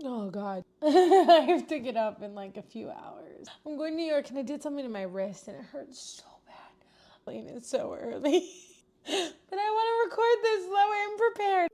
Oh God. I have to get up in like a few hours. I'm going to New York and I did something to my wrist and it hurts so bad. And it's so early. But I want to record this so I am prepared.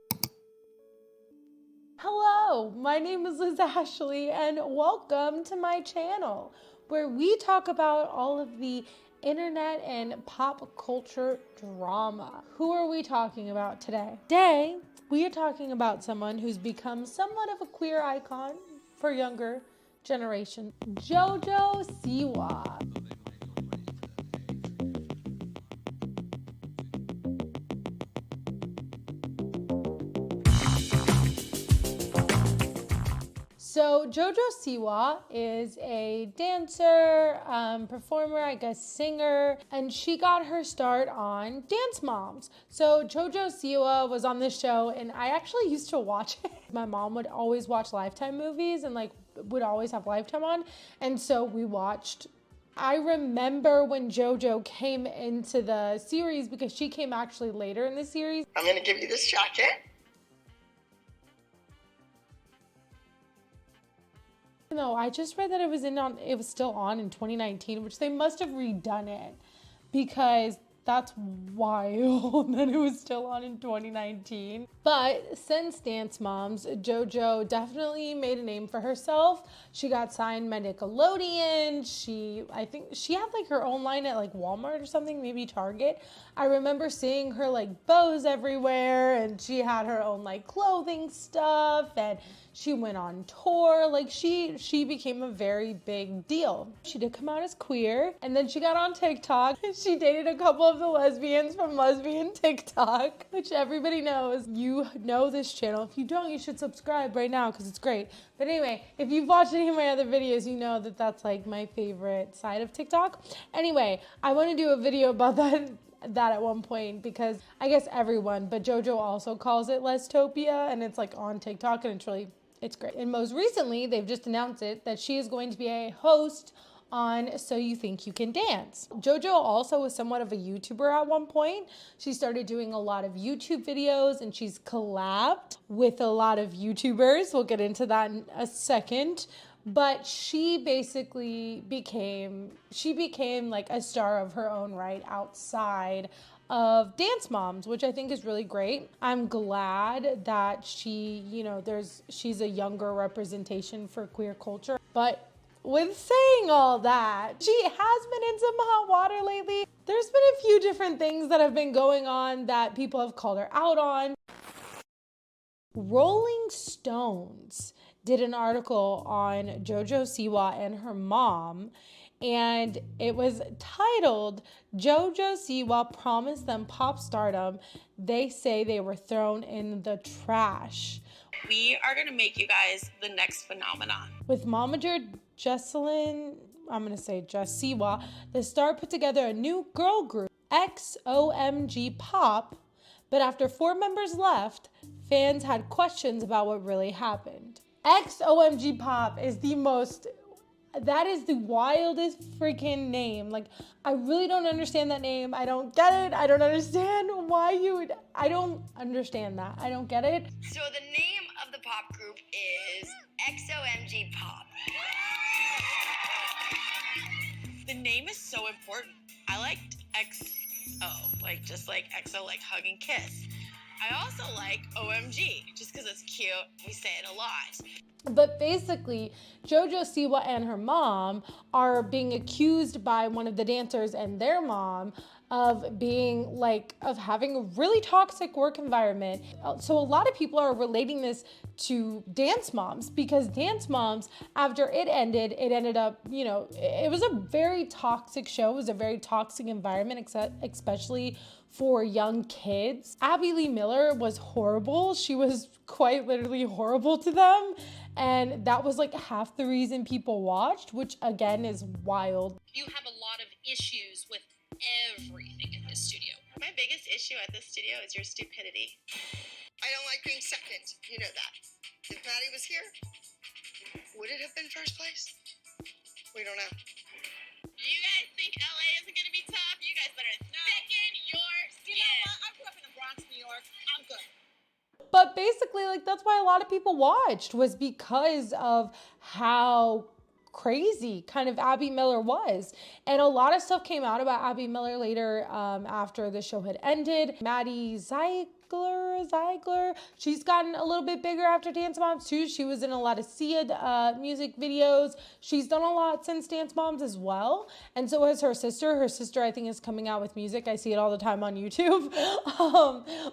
Hello, my name is Liz Ashley and welcome to my channel where we talk about all of the internet and pop culture drama. Who are we talking about today? Today, we are talking about someone who's become somewhat of a queer icon for younger generation, JoJo Siwa. So JoJo Siwa is a dancer, performer, I guess singer, and she got her start on Dance Moms. So JoJo Siwa was on this show and I actually used to watch it. My mom would always watch Lifetime movies and would always have Lifetime on. And so we watched. I remember when JoJo came into the series because she came actually later in the series. I'm gonna give you this jacket. No, I just read that it was still on in 2019, which they must have redone it because that's wild that it was still on in 2019. But since Dance Moms, JoJo definitely made a name for herself. She got signed by Nickelodeon. I think she had like her own line at like Walmart or something, maybe Target. I remember seeing her like bows everywhere and she had her own like clothing stuff and she went on tour. Like she became a very big deal. She did come out as queer and then she got on TikTok. She dated a couple of the lesbians from Lesbian TikTok, which everybody knows. You know this channel. If you don't, you should subscribe right now because it's great. But anyway, if you've watched any of my other videos, you know that that's like my favorite side of TikTok. Anyway, I want to do a video about that at one point because I guess everyone, but JoJo also calls it Lestopia and it's like on TikTok and it's great. And most recently, they've just announced it that she is going to be a host on So You Think You Can Dance. JoJo also was somewhat of a YouTuber at one point. She started doing a lot of YouTube videos and she's collabed with a lot of YouTubers. We'll get into that in a second. But she basically became like a star of her own right outside of Dance Moms, which I think is really great. I'm glad that she's a younger representation for queer culture. But with saying all that, she has been in some hot water lately. There's been a few different things that have been going on that people have called her out on. Rolling Stones did an article on JoJo Siwa and her mom, and it was titled JoJo Siwa Promised Them Pop Stardom. They say they were thrown in the trash. We are gonna make you guys the next phenomenon. With momager Just Siwa, the star put together a new girl group, XOMG Pop, but after 4 members left, fans had questions about what really happened. XOMG Pop is the wildest freaking name. Like, I really don't understand that name. I don't get it. I don't understand I don't understand that. I don't get it. So the name of the pop group is XOMG Pop. The name is so important. I liked XO, like just like XO, like hug and kiss. I also like OMG, just because it's cute. We say it a lot. But basically, JoJo Siwa and her mom are being accused by one of the dancers and their mom of having a really toxic work environment. So a lot of people are relating this to Dance Moms because Dance Moms, after it ended up, it was a very toxic show. It was a very toxic environment, especially for young kids. Abby Lee Miller was horrible. She was quite literally horrible to them. And that was like half the reason people watched, which again is wild. You have a lot of issues with everything in this studio. My biggest issue at this studio is your stupidity. I don't like being second. You know that. If Maddie was here, would it have been first place? We don't know. You guys think LA isn't going to be tough? You guys better thicken your skin. You know what? I grew up in the Bronx, New York. I'm good. But basically, like, that's why a lot of people watched, was because of how crazy kind of Abby Miller was. And a lot of stuff came out about Abby Miller later, after the show had ended. Maddie Ziegler, she's gotten a little bit bigger after Dance Moms too. She was in a lot of Sia music videos. She's done a lot since Dance Moms as well. And so has her sister. Her sister, I think, is coming out with music. I see it all the time on YouTube.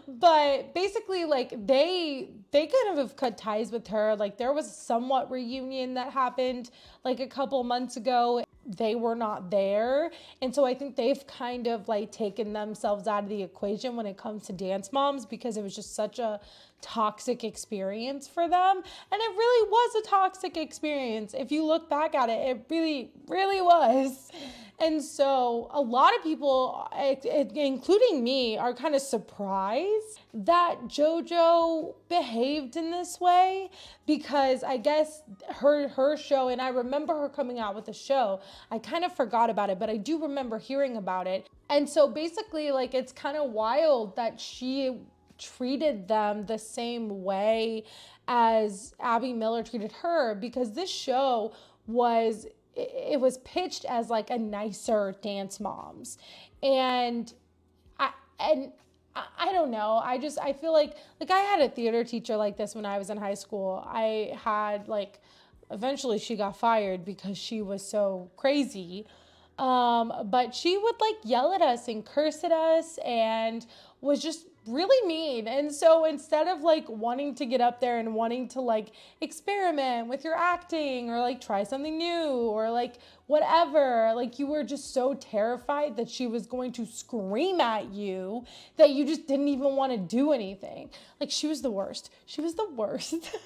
But basically, like, they kind of have cut ties with her. Like, there was a somewhat reunion that happened like a couple months ago. They were not there. And so I think they've kind of like taken themselves out of the equation when it comes to Dance Moms, because it was just such a toxic experience for them. And it really was a toxic experience. If you look back at it, it really, really was. And so a lot of people, including me, are kind of surprised that JoJo behaved in this way, because I guess her show, and I remember her coming out with a show. I kind of forgot about it, but I do remember hearing about it. And so basically, like, it's kind of wild that she treated them the same way as Abby Miller treated her, because this show was pitched as like a nicer Dance Moms. And I don't know. I feel like I had a theater teacher like this when I was in high school. I had eventually she got fired because she was so crazy. But she would like yell at us and curse at us and was just really mean. And so instead of like wanting to get up there and wanting to like experiment with your acting or like try something new or like whatever, like you were just so terrified that she was going to scream at you that you just didn't even want to do anything. Like, she was the worst. She was the worst.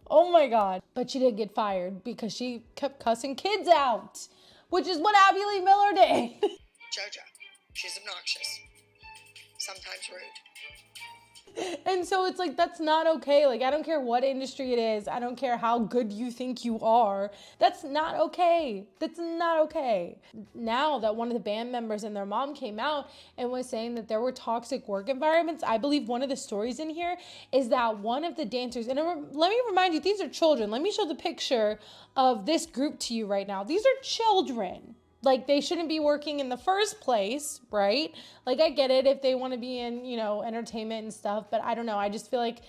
Oh my God. But she did get fired because she kept cussing kids out, which is what Abby Lee Miller did. JoJo, she's obnoxious, sometimes rude. And so it's like, that's not okay. Like, I don't care what industry it is. I don't care how good you think you are. That's not okay. That's not okay. Now that one of the band members and their mom came out and was saying that there were toxic work environments, I believe one of the stories in here is that one of the dancers, and let me remind you, these are children. Let me show the picture of this group to you right now. These are children. Like, they shouldn't be working in the first place, right? Like, I get it if they want to be in, entertainment and stuff, but I don't know. I just feel like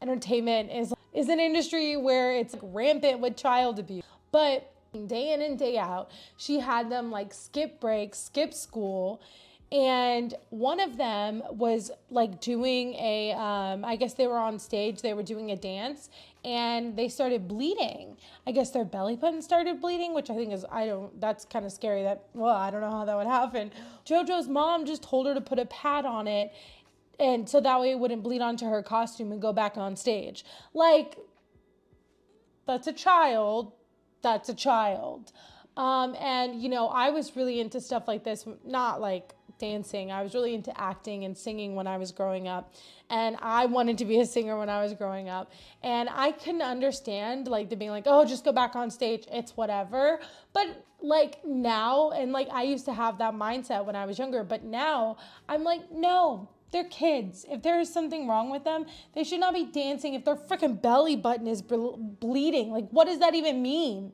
entertainment is an industry where it's like rampant with child abuse. But day in and day out, she had them like skip breaks, skip school. And one of them was like doing I guess they were on stage, they were doing a dance, and they started bleeding. I guess their belly button started bleeding, which I think that's kind of scary I don't know how that would happen. JoJo's mom just told her to put a pad on it, and so that way it wouldn't bleed onto her costume and go back on stage. Like, that's a child. That's a child. And, I was really into stuff like this, not like dancing. I was really into acting and singing when I was growing up. And I wanted to be a singer when I was growing up. And I couldn't understand like the being like, oh, just go back on stage. It's whatever. But like now, and like I used to have that mindset when I was younger, but now I'm like, no, they're kids. If there is something wrong with them, they should not be dancing if their freaking belly button is bleeding. Like, what does that even mean?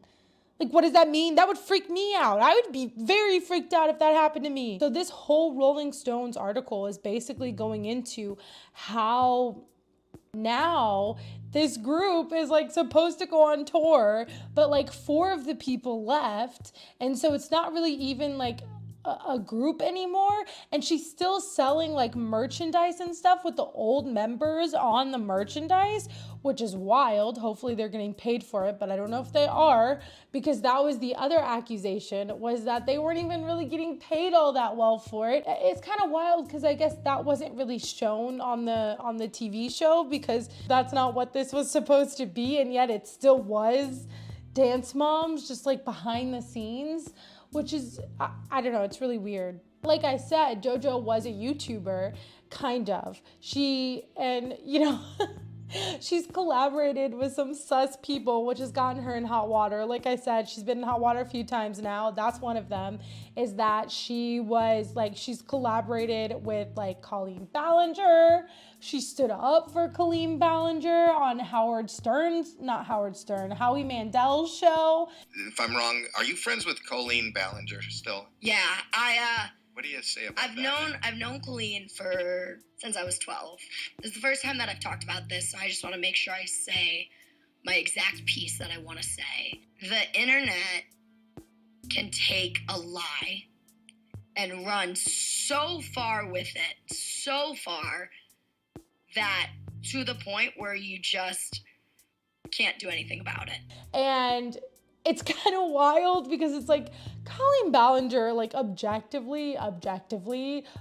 Like, what does that mean? That would freak me out. I would be very freaked out if that happened to me. So this whole Rolling Stones article is basically going into how now this group is like supposed to go on tour, but like 4 of the people left. And so it's not really even like a group anymore, and she's still selling like merchandise and stuff with the old members on the merchandise, which is wild. Hopefully they're getting paid for it, but I don't know if they are, because that was the other accusation, was that they weren't even really getting paid all that well for it. It's kind of wild because I guess that wasn't really shown on the TV show, because that's not what this was supposed to be, and yet it still was Dance Moms, just like behind the scenes, which is, I don't know, it's really weird. Like I said, JoJo was a YouTuber, kind of. She's collaborated with some sus people, which has gotten her in hot water. Like I said, she's been in hot water a few times now. That's one of them, is that she's collaborated with like Colleen Ballinger. She stood up for Colleen Ballinger on Howie Mandel's show. If I'm wrong, are you friends with Colleen Ballinger still? Yeah, What do you say about I've that? known Colleen since I was 12. This is the first time that I've talked about this, so I just want to make sure I say my exact piece that I want to say. The internet can take a lie and run so far with it, so far that to the point where you just can't do anything about it. And it's kind of wild because it's like Colleen Ballinger, like objectively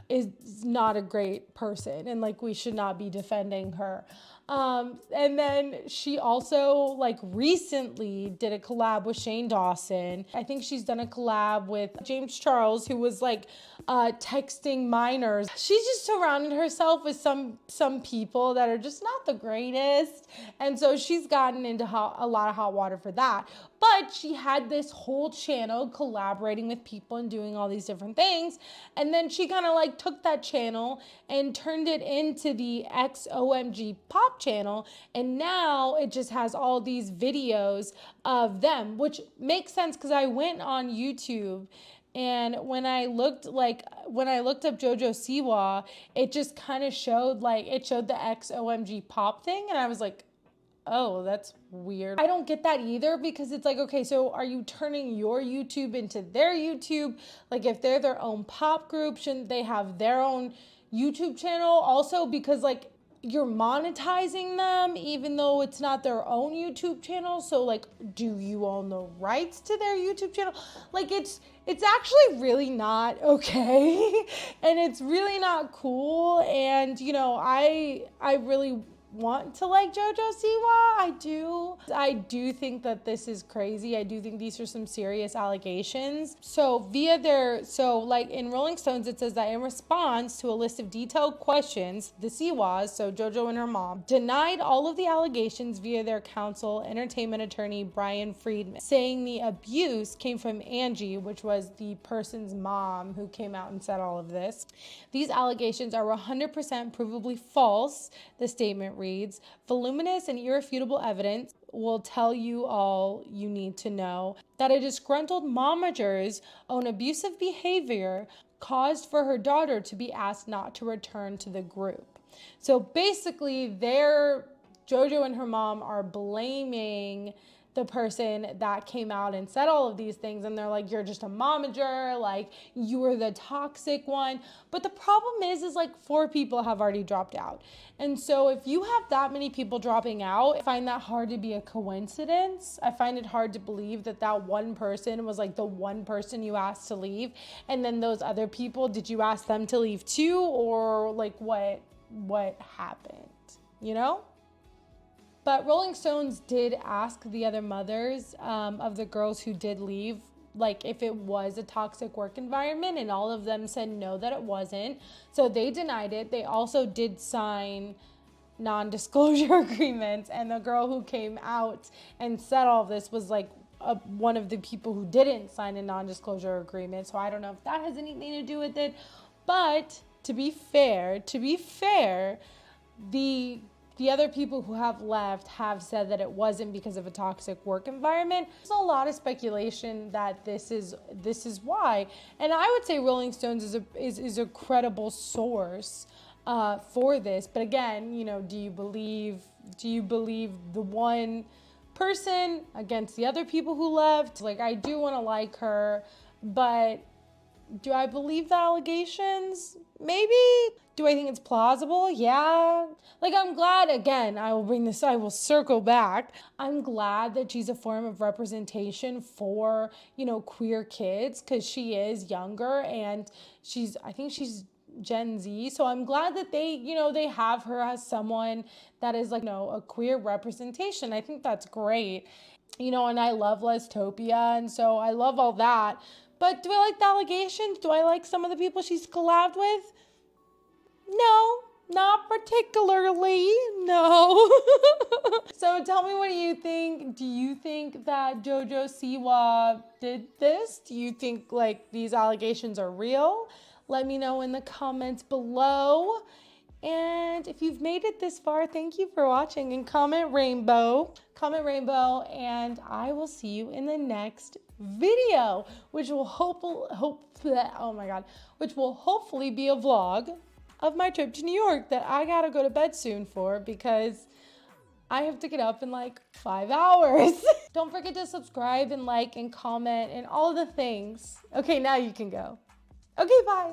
is not a great person, and like we should not be defending her. And then she also like recently did a collab with Shane Dawson. I think she's done a collab with James Charles, who was like texting minors. She's just surrounded herself with some people that are just not the greatest. And so she's gotten into a lot of hot water for that. But she had this whole channel collaborating with people and doing all these different things. And then she kind of like took that channel and turned it into the XOMG Pop channel. And now it just has all these videos of them, which makes sense because I went on YouTube, and when I looked up JoJo Siwa, it just kind of showed the XOMG Pop thing. And I was like, oh, that's weird. I don't get that either, because it's like, okay, so are you turning your YouTube into their YouTube? Like, if they're their own pop group, shouldn't they have their own YouTube channel? Also, because like you're monetizing them even though it's not their own YouTube channel. So like, do you own the rights to their YouTube channel? Like, it's actually really not okay. And it's really not cool. And you know, I really want to like JoJo Siwa. I do think that this is crazy. I do think these are some serious allegations. So like in Rolling Stones, it says that in response to a list of detailed questions, the Siwas, so JoJo and her mom, denied all of the allegations via their counsel, entertainment attorney Brian Friedman, saying the abuse came from Angie, which was the person's mom who came out and said all of this. These allegations are 100% provably false, the statement reads. Voluminous and irrefutable evidence will tell you all you need to know that a disgruntled momager's own abusive behavior caused for her daughter to be asked not to return to the group. So basically, JoJo and her mom are blaming the person that came out and said all of these things, and they're like, you're just a momager, like you were the toxic one. But the problem is like 4 people have already dropped out. And so if you have that many people dropping out, I find that hard to be a coincidence. I find it hard to believe that one person was like the one person you asked to leave, and then those other people, did you ask them to leave too, or like what happened, you know? But Rolling Stones did ask the other mothers of the girls who did leave, like if it was a toxic work environment, and all of them said no, that it wasn't. So they denied it. They also did sign non-disclosure agreements, and the girl who came out and said all of this was like one of the people who didn't sign a non-disclosure agreement. So I don't know if that has anything to do with it. But to be fair, the other people who have left have said that it wasn't because of a toxic work environment. There's a lot of speculation that this is why. And I would say Rolling Stones is a credible source for this. But again, you know, do you believe the one person against the other people who left? Like, I do want to like her, but do I believe the allegations? Maybe. Do I think it's plausible? Yeah. Like, I'm glad, again, I will circle back. I'm glad that she's a form of representation for, you know, queer kids, because she is younger, and I think she's Gen Z. So I'm glad that they have her as someone that is like, you know, a queer representation. I think that's great. You know, and I love Lestopia, and so I love all that. But do I like the allegations? Do I like some of the people she's collabed with? No, Not particularly, no. So tell me, what do you think? Do you think that JoJo Siwa did this? Do you think like these allegations are real? Let me know in the comments below. And if you've made it this far, thank you for watching, and comment rainbow, and I will see you in the next video, which will which will hopefully be a vlog of my trip to New York that I gotta go to bed soon for, because I have to get up in like 5 hours. Don't forget to subscribe and like and comment and all the things. Okay, now you can go. Okay, bye.